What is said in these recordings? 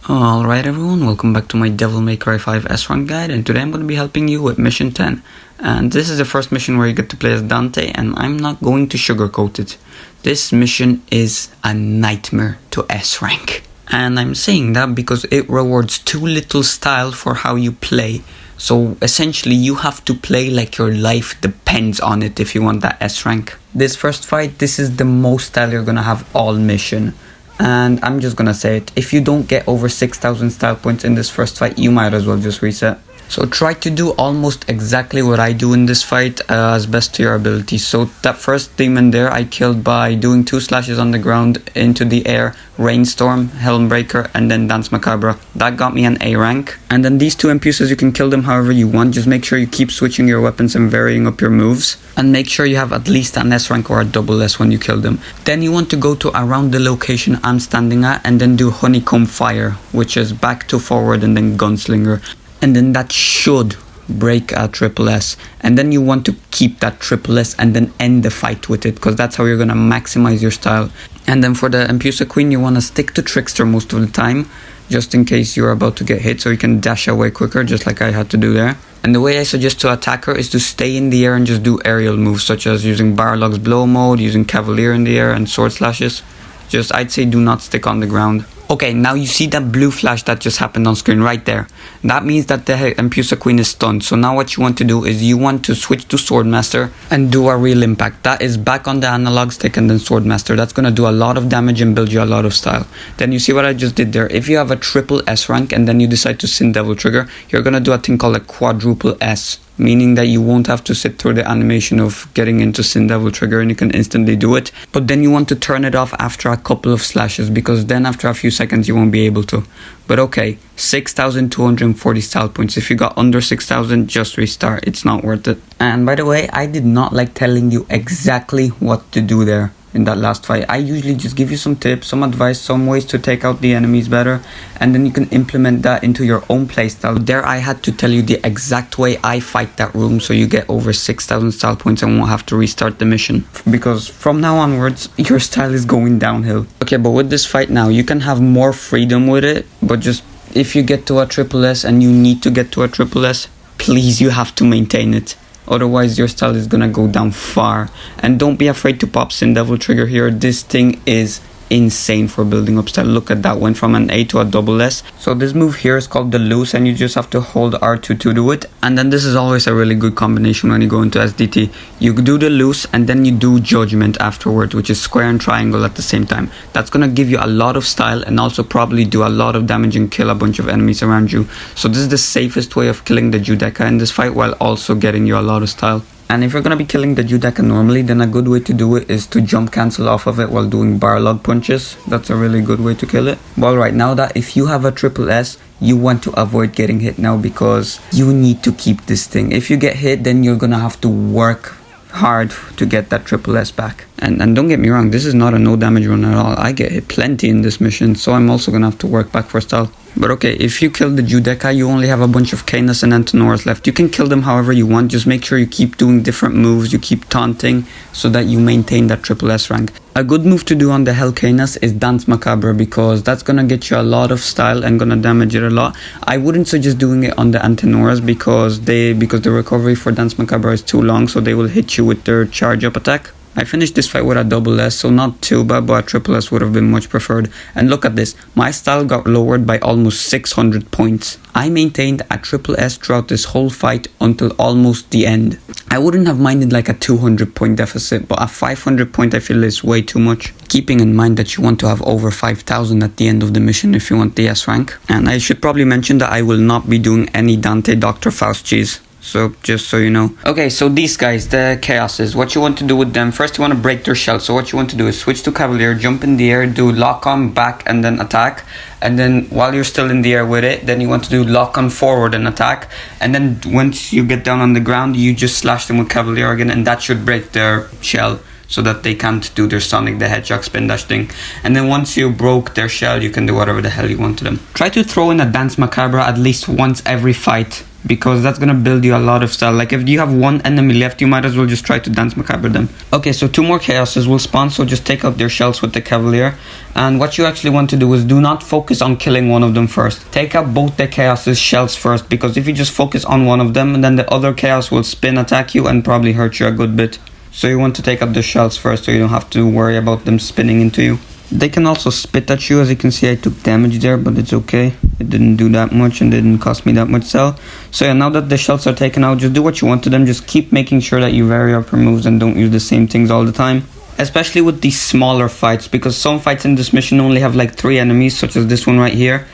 Alright everyone, welcome back to my Devil May Cry 5 S-Rank guide, and today I'm going to be helping you with mission 10. And this is the first mission where you get to play as Dante, and I'm not going to sugarcoat it. This mission is a nightmare to S-Rank. And I'm saying that because it rewards too little style for how you play. So essentially you have to play like your life depends on it if you want that S-Rank. This first fight, this is the most style you're going to have all mission. And I'm just gonna say it, if you don't get over 6,000 style points in this first fight, you might as well just reset. So try to do almost exactly what I do in this fight as best to your ability. So that first demon there I killed by doing 2 slashes on the ground into the air, Rainstorm, Helmbreaker, and then Dance Macabre. That got me an A rank. And then these 2 Impuses, you can kill them however you want. Just make sure you keep switching your weapons and varying up your moves. And make sure you have at least an S rank or a double S when you kill them. Then you want to go to around the location I'm standing at and then do Honeycomb Fire, which is back to forward and then Gunslinger. And then that should break a triple S, and then you want to keep that triple S and then end the fight with it, because that's how you're going to maximize your style. And then for the Impusa Queen, you want to stick to Trickster most of the time, just in case you're about to get hit, so you can dash away quicker, just like I had to do there. And the way I suggest to attack her is to stay in the air and just do aerial moves, such as using Barlog's Blow Mode, using Cavalier in the air, and Sword Slashes. Just, I'd say, do not stick on the ground. Okay, now you see that blue flash that just happened on screen right there. That means that the Impusa Queen is stunned. So now what you want to do is you want to switch to Swordmaster and do a real impact. That is back on the analog stick and then Swordmaster. That's going to do a lot of damage and build you a lot of style. Then you see what I just did there. If you have a triple S rank and then you decide to Sin Devil trigger, you're going to do a thing called a quadruple S. Meaning that you won't have to sit through the animation of getting into Sin Devil trigger and you can instantly do it. But then you want to turn it off after a couple of slashes, because then after a few seconds you won't be able to. But okay, 6,240 style points. If you got under 6,000, just restart. It's not worth it. And by the way, I did not like telling you exactly what to do there in that last fight. I usually just give you some tips, some advice, some ways to take out the enemies better, and then you can implement that into your own playstyle. There I had to tell you the exact way I fight that room so you get over 6,000 style points and won't have to restart the mission, because from now onwards your style is going downhill. Okay, but with this fight now you can have more freedom with it, but just if you get to a triple S and you need to get to a triple S, please, you have to maintain it. Otherwise your style is gonna go down far. And don't be afraid to pop Sin Devil trigger here. This thing is insane for building up style. Look at that, went from an A to a double S. So this move here is called the loose, and you just have to hold R2 to do it. And then this is always a really good combination when you go into SDT. You do the loose and then you do judgment afterwards, which is square and triangle at the same time. That's gonna give you a lot of style and also probably do a lot of damage and kill a bunch of enemies around you. So this is the safest way of killing the Juda in this fight while also getting you a lot of style. And if you're going to be killing the Juda normally, then a good way to do it is to jump cancel off of it while doing Barlog punches. That's a really good way to kill it. Well, right now that if you have a triple S, you want to avoid getting hit now, because you need to keep this thing. If you get hit, then you're going to have to work hard to get that triple S back. And don't get me wrong, this is not a no damage run at all. I get hit plenty in this mission, so I'm also going to have to work back for style. But okay, if you kill the Juda, you only have a bunch of Canis and Antinoras left. You can kill them however you want, just make sure you keep doing different moves, you keep taunting, so that you maintain that triple S rank. A good move to do on the Hell Canis is Dance Macabre, because that's gonna get you a lot of style and gonna damage it a lot. I wouldn't suggest doing it on the Antinoras because the recovery for Dance Macabre is too long, so they will hit you with their charge up attack. I finished this fight with a double S, so not too bad, but a triple S would have been much preferred. And look at this, my style got lowered by almost 600 points. I maintained a triple S throughout this whole fight until almost the end. I wouldn't have minded like a 200 point deficit, but a 500 point I feel is way too much. Keeping in mind that you want to have over 5,000 at the end of the mission if you want the S rank. And I should probably mention that I will not be doing any Dante Dr. Faust cheese. So just so you know. Okay, so these guys, the Chaoses, what you want to do with them, first you want to break their shell. So what you want to do is switch to Cavalier, jump in the air, do lock on back and then attack. And then while you're still in the air with it, then you want to do lock on forward and attack. And then once you get down on the ground, you just slash them with Cavalier again, and that should break their shell, so that they can't do their Sonic the Hedgehog spin dash thing. And then once you broke their shell, you can do whatever the hell you want to them. Try to throw in a Dance Macabre at least once every fight, because that's gonna build you a lot of style. Like if you have one enemy left, you might as well just try to Dance Macabre them. Okay, so 2 more chaoses will spawn, so just take out their shells with the Cavalier. And what you actually want to do is do not focus on killing one of them first. Take out both the chaos's shells first, because if you just focus on one of them, then the other chaos will spin attack you and probably hurt you a good bit. So you want to take out the shells first, so you don't have to worry about them spinning into you. They can also spit at you. As you can see, I took damage there, but it's okay. It didn't do that much and didn't cost me that much cell. So yeah, now that the shells are taken out, just do what you want to them. Just keep making sure that you vary up your moves and don't use the same things all the time. Especially with these smaller fights, because some fights in this mission only have like 3 enemies, such as this one right here.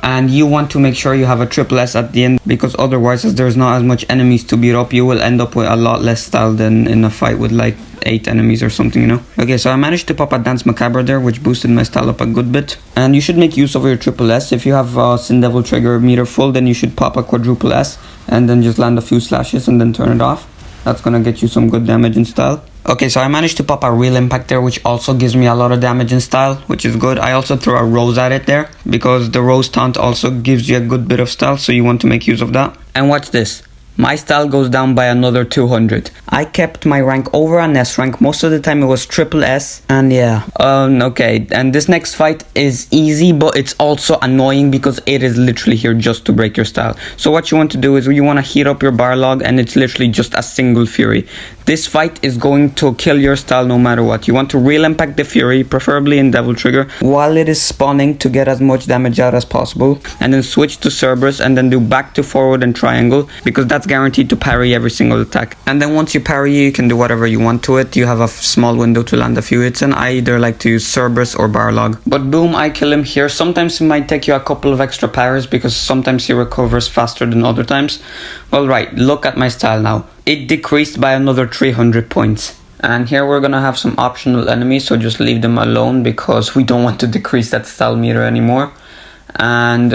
And you want to make sure you have a triple S at the end, because otherwise, as there's not as much enemies to beat up, you will end up with a lot less style than in a fight with like 8 enemies or something, you know. Okay, so I managed to pop a Dance Macabre there, which boosted my style up a good bit. And you should make use of your triple S. If you have Sin Devil trigger meter full, then you should pop a quadruple S and then just land a few slashes and then turn it off. That's gonna get you some good damage and style. Okay, so I managed to pop a real impact there, which also gives me a lot of damage and style, which is good. I also throw a rose at it there, because the rose taunt also gives you a good bit of style, so you want to make use of that. And watch this. My style goes down by another 200. I kept my rank over an S rank. Most of the time it was triple S. And yeah. Okay. And this next fight is easy, but it's also annoying because it is literally here just to break your style. So what you want to do is you want to heat up your bar log, and it's literally just a single Fury. This fight is going to kill your style no matter what. You want to real impact the Fury, preferably in Devil Trigger, while it is spawning to get as much damage out as possible. And then switch to Cerberus and then do back to forward and triangle, because that's guaranteed to parry every single attack. And then once you parry, you can do whatever you want to it. You have a small window to land a few hits, and I either like to use Cerberus or Barlog. But boom, I kill him here. Sometimes it might take you a couple of extra parries, because sometimes he recovers faster than other times. Well, right, look at my style now. It decreased by another 300 points. And here we're gonna have some optional enemies, so just leave them alone, because we don't want to decrease that style meter anymore. And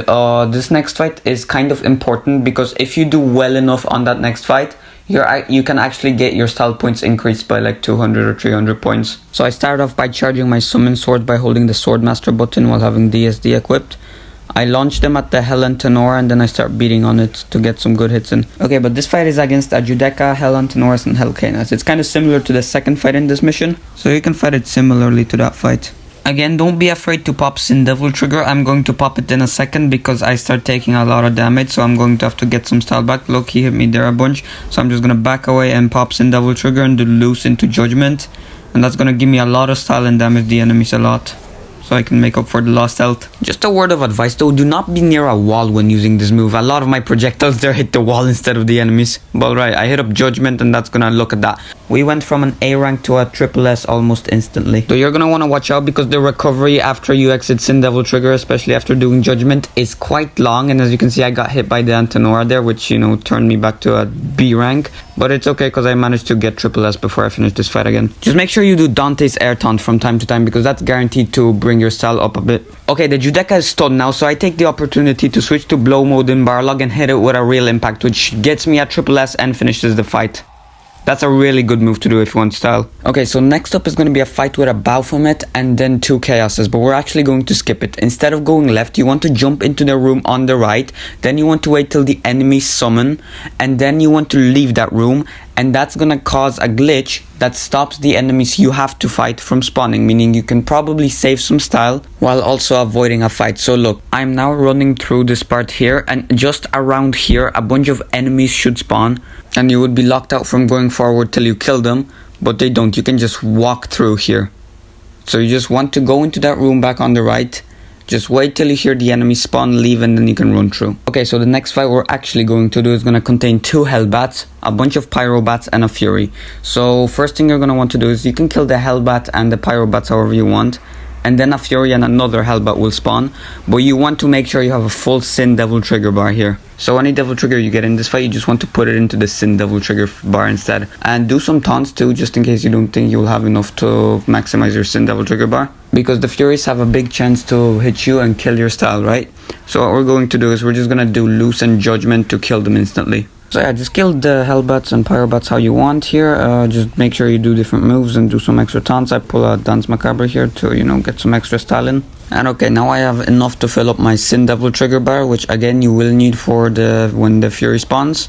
this next fight is kind of important, because if you do well enough on that next fight, you can actually get your style points increased by like 200 or 300 points. So I started off by charging my summon sword by holding the Swordmaster button while having DSD equipped. I launched them at the Hell and Tenora, and then I start beating on it to get some good hits in. Okay, but this fight is against a Judeca, Hell and Tenoras, and Hell Canas. It's kind of similar to the second fight in this mission, so you can fight it similarly to that fight. Again, don't be afraid to pop Sin Devil Trigger. I'm going to pop it in a second, because I start taking a lot of damage, so I'm going to have to get some style back. Look, he hit me there a bunch, so I'm just going to back away and pop Sin Devil Trigger and do loose into Judgment. And that's going to give me a lot of style and damage the enemies a lot, so I can make up for the lost health. Just a word of advice though, do not be near a wall when using this move. A lot of my projectiles there hit the wall instead of the enemies. Well, right, I hit up Judgment, and that's gonna look at that. We went from an A rank to a triple S almost instantly. So you're gonna wanna watch out, because the recovery after you exit Sin Devil Trigger, especially after doing Judgment, is quite long. And as you can see, I got hit by the Antenora there, which, you know, turned me back to a B rank. But it's okay, because I managed to get triple S before I finish this fight again. Just make sure you do Dante's Air Taunt from time to time, because that's guaranteed to bring your style up a bit. Okay, the Judeca is stunned now, so I take the opportunity to switch to Blow Mode in Barlog and hit it with a real impact, which gets me a triple S and finishes the fight. That's a really good move to do if you want style. Okay, so next up is going to be a fight with a Baphomet and then 2 Chaoses, but we're actually going to skip it. Instead of going left, you want to jump into the room on the right, then you want to wait till the enemy summon, and then you want to leave that room, and that's going to cause a glitch that stops the enemies you have to fight from spawning, meaning you can probably save some style while also avoiding a fight. So look, I'm now running through this part here, and just around here a bunch of enemies should spawn, and you would be locked out from going forward till you kill them, but they don't. You can just walk through here. So you just want to go into that room back on the right. Just wait till you hear the enemy spawn, leave, and then you can run through. Okay, so the next fight we're actually going to do is going to contain 2 Hellbats, a bunch of Pyrobats, and a Fury. So first thing you're going to want to do is you can kill the Hellbat and the Pyrobats however you want, and then a Fury and another Hellbat will spawn. But you want to make sure you have a full Sin Devil Trigger bar here. So any Devil Trigger you get in this fight, you just want to put it into the Sin Devil Trigger bar instead. And do some taunts too, just in case you don't think you'll have enough to maximize your Sin Devil Trigger bar. Because the Furies have a big chance to hit you and kill your style, right? So what we're going to do is we're just going to do Loose and Judgment to kill them instantly. So yeah, just kill the Hellbats and Pyrobats how you want here. Just make sure you do different moves and do some extra taunts. I pull a Dance Macabre here to, you know, get some extra style in. And okay, now I have enough to fill up my Sin Devil trigger bar, which again you will need for when the Fury spawns.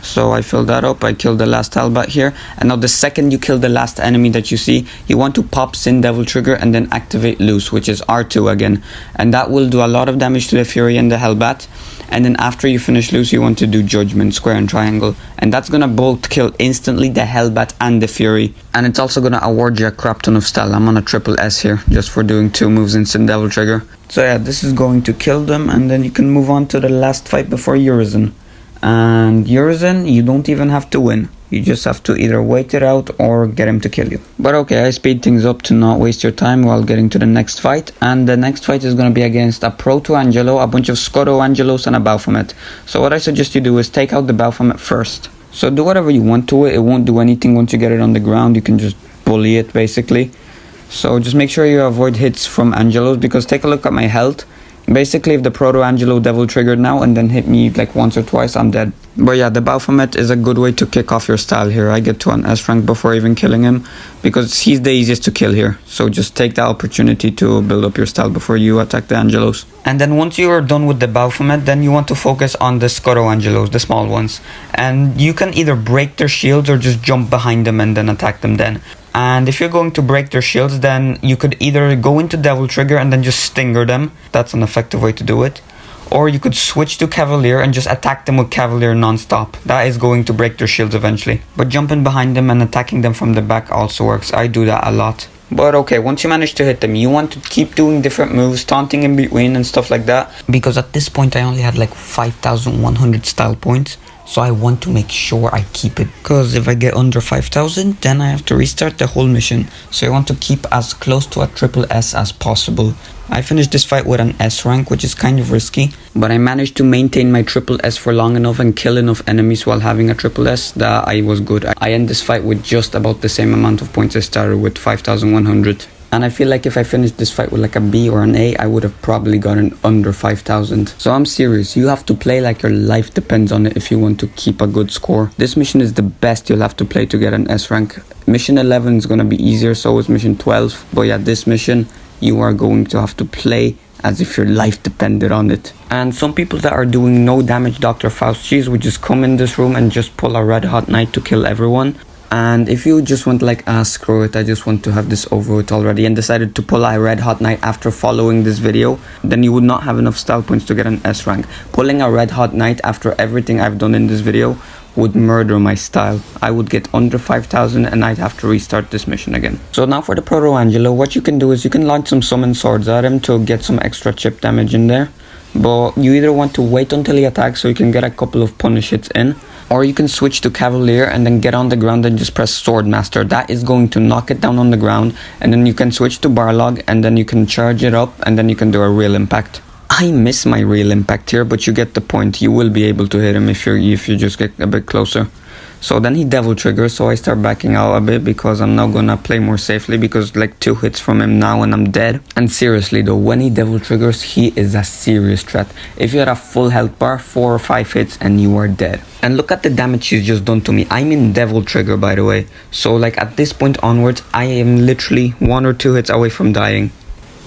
So I filled that up. I killed the last Hellbat here. And now the second you kill the last enemy that you see, you want to pop Sin Devil trigger and then activate Loose, which is R2 again. And that will do a lot of damage to the Fury and the Hellbat. And then after you finish Loose, you want to do Judgment, Square and Triangle. And that's gonna both kill instantly the Hellbat and the Fury. And it's also gonna award you a crap ton of style. I'm on a triple S here, just for doing 2 moves in Sin Devil trigger. So yeah, this is going to kill them, and then you can move on to the last fight before Urizen. And Urizen, you don't even have to win. You just have to either wait it out or get him to kill you. But okay, I speed things up to not waste your time while getting to the next fight. And the next fight is going to be against a Proto-Angelo, a bunch of Scoto-Angelos, and a Baphomet. So what I suggest you do is take out the Baphomet first. So do whatever you want to it. It won't do anything once you get it on the ground. You can just bully it basically. So just make sure you avoid hits from Angelos, because take a look at my health. Basically, if the Proto-Angelo Devil triggered now and then hit me like once or twice, I'm dead. But yeah, the Baphomet is a good way to kick off your style here. I get to an S rank before even killing him, because he's the easiest to kill here. So just take the opportunity to build up your style before you attack the Angelos. And then once you are done with the Baphomet, then you want to focus on the Scoto-Angelos, the small ones. And you can either break their shields or just jump behind them and then attack them then. And if you're going to break their shields, then you could either go into Devil Trigger and then just stinger them. That's an effective way to do it. Or you could switch to Cavalier and just attack them with Cavalier non-stop. That is going to break their shields eventually. But jumping behind them and attacking them from the back also works. I do that a lot. But okay, once you manage to hit them, you want to keep doing different moves, taunting in between and stuff like that. Because at this point I only had like 5,100 style points. So I want to make sure I keep it, because if I get under 5,000, then I have to restart the whole mission. So I want to keep as close to a triple S as possible. I finished this fight with an S rank, which is kind of risky, but I managed to maintain my triple S for long enough and kill enough enemies while having a triple S that I was good. I end this fight with just about the same amount of points I started with, 5,100. And I feel like if I finished this fight with like a B or an A, I would have probably gotten under 5,000. So I'm serious, you have to play like your life depends on it if you want to keep a good score. This mission is the best you'll have to play to get an S rank. Mission 11 is going to be easier, so is mission 12. But yeah, this mission, you are going to have to play as if your life depended on it. And some people that are doing no damage Dr. Fausti's would just come in this room and just pull a red hot knight to kill everyone. And if you just want like, screw it, I just want to have this over with already, and decided to pull a red hot knight after following this video, then you would not have enough style points to get an S rank. Pulling a red hot knight after everything I've done in this video would murder my style. I would get under 5,000 and I'd have to restart this mission again. So now for the Proto-Angelo, what you can do is you can launch some summon swords at him to get some extra chip damage in there. But you either want to wait until he attacks so you can get a couple of punish hits in, or you can switch to Cavalier and then get on the ground and just press Swordmaster. That is going to knock it down on the ground, and then you can switch to Barlog and then you can charge it up and then you can do a real impact. I miss my real impact here, but you get the point. You will be able to hit him if you just get a bit closer. So then he Devil Triggers, so I start backing out a bit because I'm now gonna play more safely, because like 2 hits from him now and I'm dead. And seriously though, when he Devil Triggers, he is a serious threat. If you had a full health bar, 4 or 5 hits and you are dead. And look at the damage he's just done to me. I'm in Devil Trigger, by the way. So like at this point onwards, I am literally 1 or 2 hits away from dying.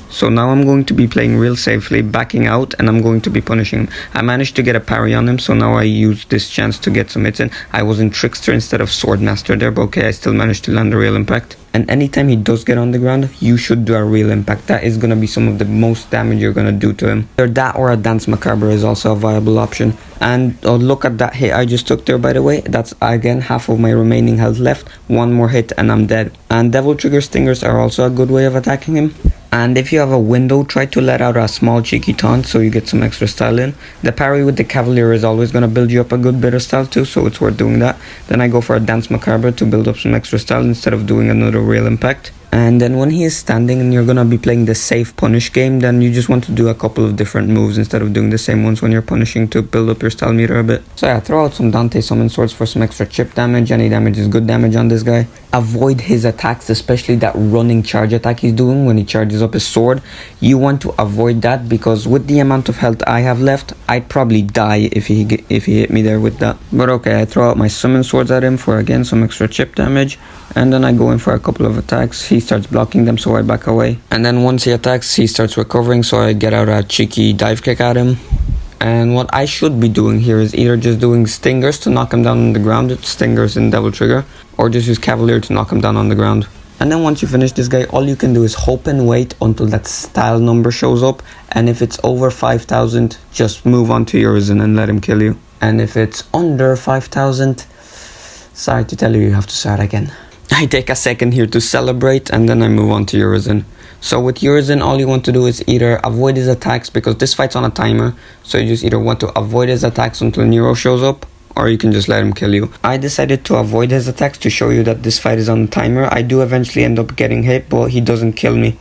So now I'm going to be playing real safely, backing out, and I'm going to be punishing him. I managed to get a parry on him, so now I use this chance to get some hits in. I was in Trickster instead of Swordmaster there, but okay, I still managed to land a real impact. And anytime he does get on the ground, you should do a real impact. That is going to be some of the most damage you're going to do to him. Either that or a Dance Macabre is also a viable option. And look at that hit I just took there, by the way. That's again half of my remaining health left. 1 more hit and I'm dead. And Devil Trigger Stingers are also a good way of attacking him. And if you have a window, try to let out a small cheeky taunt so you get some extra style in. The parry with the Cavalier is always going to build you up a good bit of style too, so it's worth doing that. Then I go for a Dance Macabre to build up some extra style instead of doing another real impact. And then when he is standing and you're going to be playing the safe punish game, then you just want to do a couple of different moves instead of doing the same ones when you're punishing, to build up your style meter a bit. So yeah, throw out some Dante summon swords for some extra chip damage. Any damage is good damage on this guy. Avoid his attacks, especially that running charge attack he's doing when he charges up his sword. You want to avoid that, because with the amount of health I have left, I'd probably die if he hit me there with that. But okay, I throw out my summon swords at him for again some extra chip damage. And then I go in for a couple of attacks. He starts blocking them, so I back away. And then once he attacks, he starts recovering, so I get out a cheeky dive kick at him. And what I should be doing here is either just doing stingers to knock him down on the ground, stingers in Devil Trigger, or just use Cavalier to knock him down on the ground. And then once you finish this guy, all you can do is hope and wait until that style number shows up. And if it's over 5,000, just move on to Urizen and let him kill you. And if it's under 5,000, sorry to tell you, you have to start again. I take a second here to celebrate, and then I move on to Urizen. So with Urizen, all you want to do is either avoid his attacks, because this fight's on a timer. So you just either want to avoid his attacks until Nero shows up, or you can just let him kill you. I decided to avoid his attacks to show you that this fight is on a timer. I do eventually end up getting hit, but he doesn't kill me.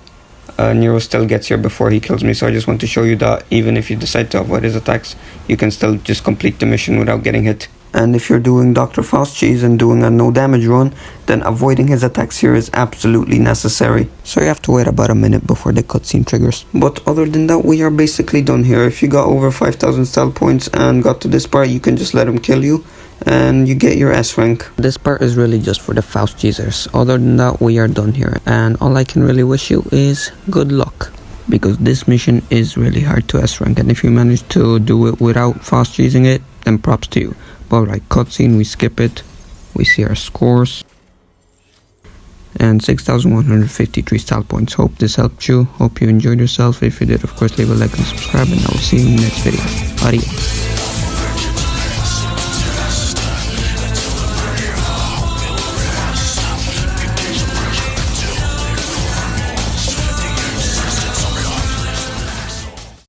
Nero still gets here before he kills me, so I just want to show you that even if you decide to avoid his attacks, you can still just complete the mission without getting hit. And if you're doing Dr. Faust Cheese and doing a no damage run, then avoiding his attacks here is absolutely necessary. So you have to wait about a minute before the cutscene triggers. But other than that, we are basically done here. If you got over 5,000 style points and got to this part, you can just let him kill you, and you get your S rank. This part is really just for the Faust Cheesers. Other than that, we are done here. And all I can really wish you is good luck, because this mission is really hard to S rank. And if you manage to do it without Faust Cheesing it, then props to you. Alright, cutscene, we skip it, we see our scores, and 6,153 style points. Hope this helped you, hope you enjoyed yourself. If you did, of course, leave a like and subscribe, and I will see you in the next video. Adios.